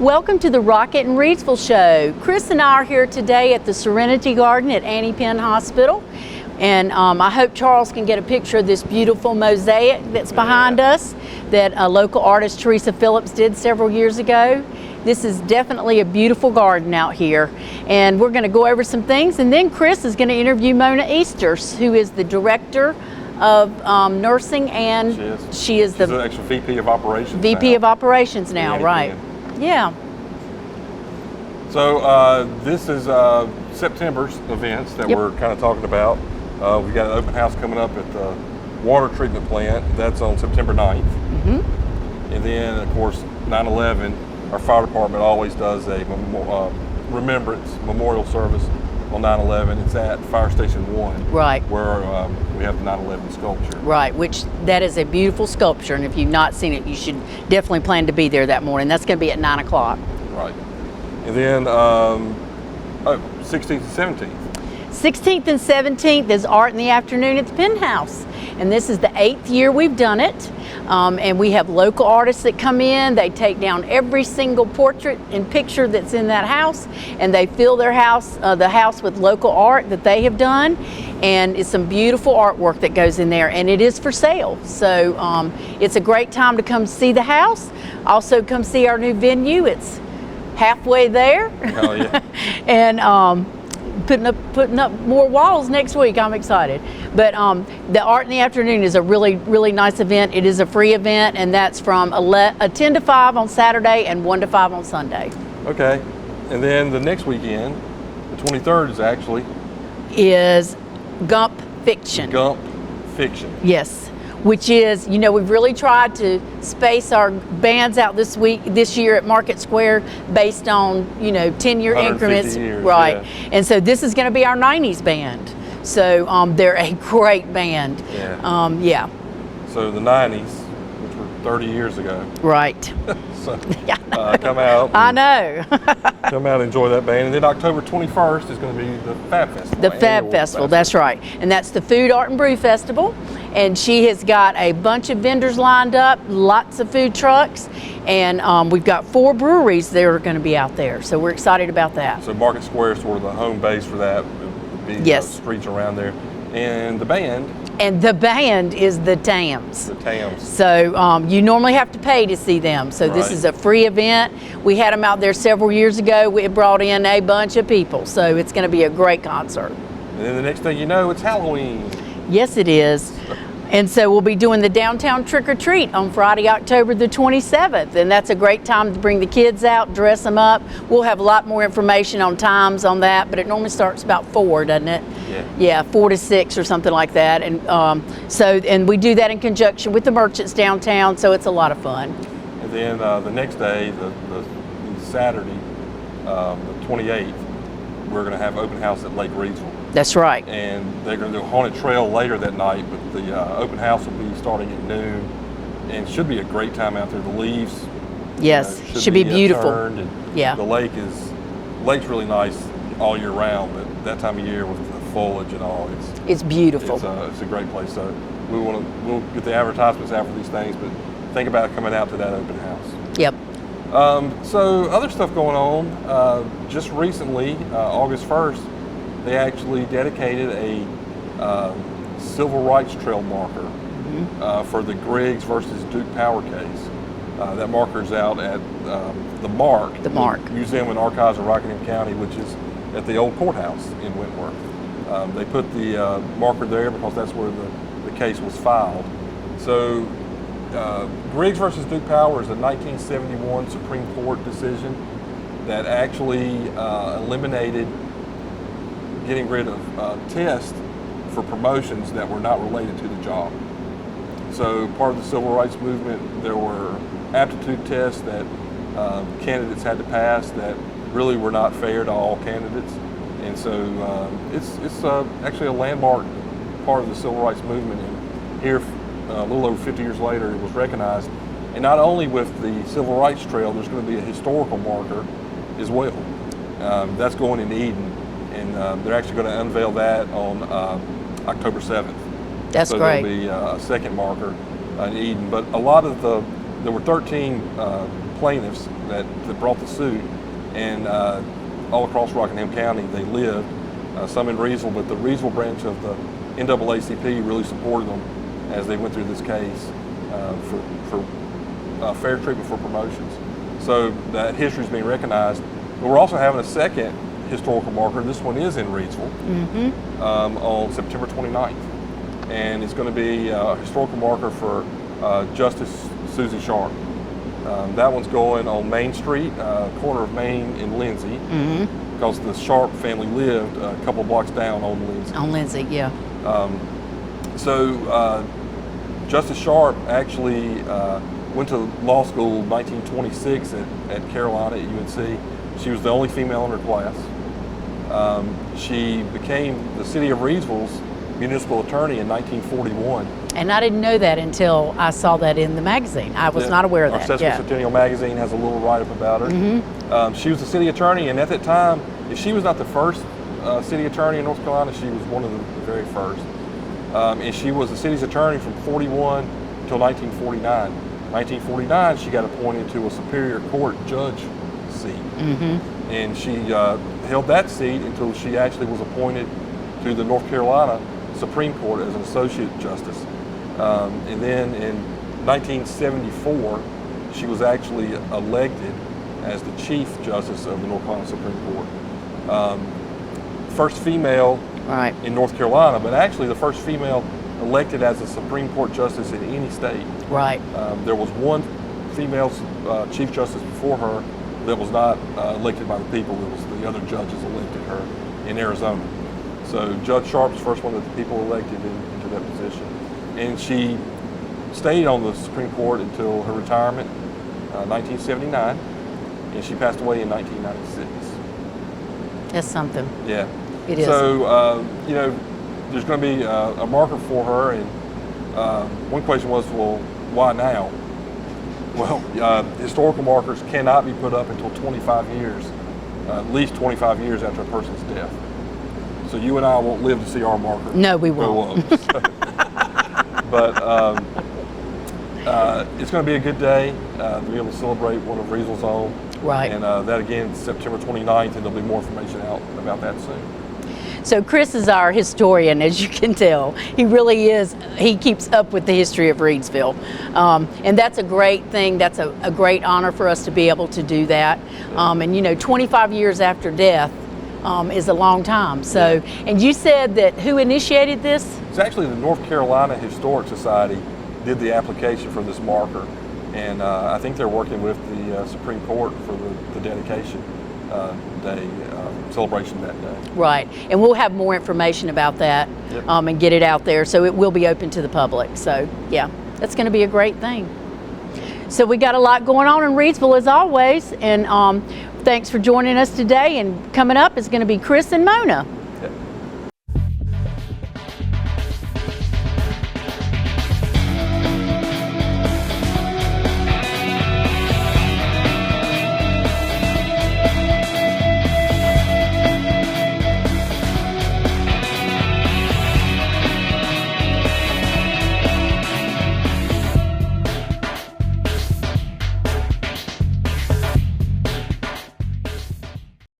Welcome to the Rocket and Reidsville Show. Chris and I are here today at the Serenity Garden at Annie Penn Hospital. And I hope Charles can get a picture of this beautiful mosaic that's behind us that a local artist, Teresa Phillips, did several years ago. This is definitely a beautiful garden out here. And we're going to go over some things. And then Chris is going to interview Mona Easters, who is the director of nursing, and she's the actual VP of operations. VP of operations now, right? Yeah. So this is September's events that we're kind of talking about. We've got an open house coming up at the water treatment plant. That's on September 9th. And then, of course, 9/11, our fire department always does a remembrance memorial service on 9/11. It's at Fire Station 1, right, where we have the 9/11 sculpture. Right, which that is a beautiful sculpture, and if you've not seen it, you should definitely plan to be there that morning. That's going to be at 9 o'clock. Right. And then 16th and 17th. 16th and 17th is art in the afternoon at the Penn House, and this is the 8th year we've done it. And we have local artists that come in. They take down every single portrait and picture that's in that house, and they fill their house, the house, with local art that they have done. And it's some beautiful artwork that goes in there, and it is for sale. So it's a great time to come see the house. Also come see our new venue. It's halfway there. Oh yeah. And putting up more walls next week. I'm excited. But the art in the afternoon is a really nice event. It is a free event, and that's from 10 to 5 on Saturday and 1 to 5 on Sunday. Okay. And then the next weekend, the 23rd is Gump Fiction. Gump Fiction. Yes. Which is, you know, we've really tried to space our bands out this year at Market Square based on, you know, 10-year increments. Years, right. Yeah. And so this is going to be our 90s band. So they're a great band. Yeah. So the 90s, which were 30 years ago. Right. So come out. I know. Come out and enjoy that band. And then October 21st is going to be the Fab Festival. The Fab Festival, that's right. And that's the Food, Art, and Brew Festival. And she has got a bunch of vendors lined up, lots of food trucks, and we've got 4 breweries that are going to be out there. So we're excited about that. So Market Square is sort of the home base for that. It would be streets around there. And the band. And the band is the Tams. The Tams. So you normally have to pay to see them. So this is a free event. We had them out there several years ago. We brought in a bunch of people. So it's going to be a great concert. And then the next thing you know, it's Halloween. Yes, it is. And so we'll be doing the downtown trick or treat on Friday, October the 27th. And that's a great time to bring the kids out, dress them up. We'll have a lot more information on times on that, but it normally starts about 4, doesn't it? Yeah, 4 to 6 or something like that. And and we do that in conjunction with the merchants downtown, so it's a lot of fun. And then the next day, the Saturday, the 28th, we're going to have open house at Lake Reidsville. That's right. And they're going to do a haunted trail later that night, but the open house will be starting at noon, and should be a great time out there. The leaves, should be beautiful. Turned, and the lake's really nice all year round, but that time of year with the foliage and all, it's beautiful. It's a great place. So we'll get the advertisements out for these things, but think about coming out to that open house. Yep. So other stuff going on. Just recently, August 1st, they actually dedicated a Civil Rights Trail marker for the Griggs versus Duke Power case. That marker's out at the MARC, the Museum and Archives of Rockingham County, which is at the old courthouse in Wentworth. They put the marker there because that's where the case was filed. So Griggs versus Duke Power is a 1971 Supreme Court decision that actually eliminated getting rid of tests for promotions that were not related to the job. So part of the civil rights movement, there were aptitude tests that candidates had to pass that really were not fair to all candidates. And so it's actually a landmark part of the civil rights movement. And here, a little over 50 years later, it was recognized. And not only with the Civil Rights Trail, there's going to be a historical marker as well. That's going in Eden. And they're actually going to unveil that on October 7th. That's so great. There'll be a second marker in Eden. But a lot of the there were 13 plaintiffs that brought the suit, and all across Rockingham County they lived, some in Reidsville, but the Reidsville branch of the NAACP really supported them as they went through this case for fair treatment for promotions. So that history is being recognized. But we're also having a second historical marker. This one is in Reidsville on September 29th. And it's going to be a historical marker for Justice Susie Sharp. That one's going on Main Street, corner of Main and Lindsay, because the Sharp family lived a couple blocks down on Lindsay. On Lindsay, yeah. So Justice Sharp actually went to law school in 1926 at Carolina at UNC. She was the only female in her class. She became the city of Reidsville's municipal attorney in 1941. And I didn't know that until I saw that in the magazine. I was not aware of that. Our Centennial magazine has a little write-up about her. She was the city attorney, and at that time, if she was not the first city attorney in North Carolina, she was one of the very first. And she was the city's attorney from 41 until 1949. 1949, she got appointed to a Superior Court judge seat. And she held that seat until she actually was appointed to the North Carolina Supreme Court as an associate justice. And then in 1974, she was actually elected as the Chief Justice of the North Carolina Supreme Court. First female in North Carolina, but actually the first female elected as a Supreme Court Justice in any state. There was one female Chief Justice before her that was not elected by the people. It was the other judges elected her in Arizona. So Judge Sharp's the first one that the people elected into that position. And she stayed on the Supreme Court until her retirement, 1979, and she passed away in 1996. That's something. Yeah. It is. So, you know, there's going to be a marker for her, and one question was, well, why now? Well, historical markers cannot be put up until 25 years, at least 25 years after a person's death. So you and I won't live to see our marker. No, we won't. But it's going to be a good day to be able to celebrate one of Reidsville's own. And that again, September 29th, and there'll be more information out about that soon. So Chris is our historian, as you can tell. He really is. He keeps up with the history of Reidsville. And that's a great thing. That's a great honor for us to be able to do that. And you know, 25 years after death is a long time. So, and you said that who initiated this? It's actually the North Carolina Historic Society did the application for this marker. And I think they're working with the Supreme Court for the dedication day, celebration that day. Right, and we'll have more information about that and get it out there, so it will be open to the public. So yeah, that's going to be a great thing. So we got a lot going on in Reidsville as always, and thanks for joining us today. And coming up is going to be Chris and Mona.